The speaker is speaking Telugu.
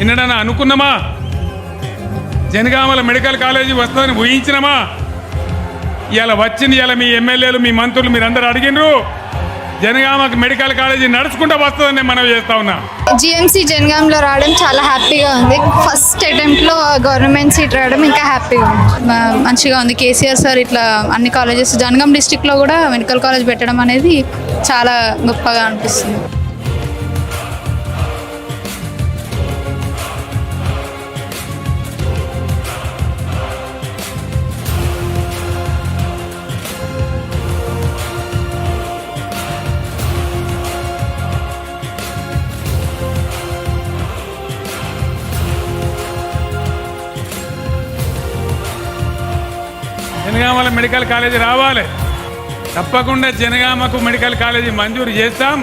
ఎన్నడన్నా అనుకున్నామా? జనగామల మెడికల్ కాలేజీ వస్తుందని ఊహించినామా? ఇలా వచ్చింది. ఇలా మీ ఎమ్మెల్యేలు, మీ మంత్రులు మీరందరూ అడిగినరు. జనగామకు మెడికల్ కాలేజీ నడుచుకుంటూ వస్తుందని నేను మనవి చేస్తా ఉన్నా. జిఎంసి జనగాంలో రావడం చాలా హ్యాపీగా ఉంది. ఫస్ట్ అటెంప్ట్లో గవర్నమెంట్ సీట్ రావడం ఇంకా హ్యాపీగా ఉంది. మంచిగా ఉంది. కేసీఆర్ సార్ ఇట్లా అన్ని కాలేజెస్ జనగాం డిస్టిక్లో కూడా మెడికల్ కాలేజ్ పెట్టడం అనేది చాలా గొప్పగా అనిపిస్తుంది. జనగామల మెడికల్ కాలేజీ రావాలి. తప్పకుండా జనగామకు మెడికల్ కాలేజీ మంజూరు చేస్తాం.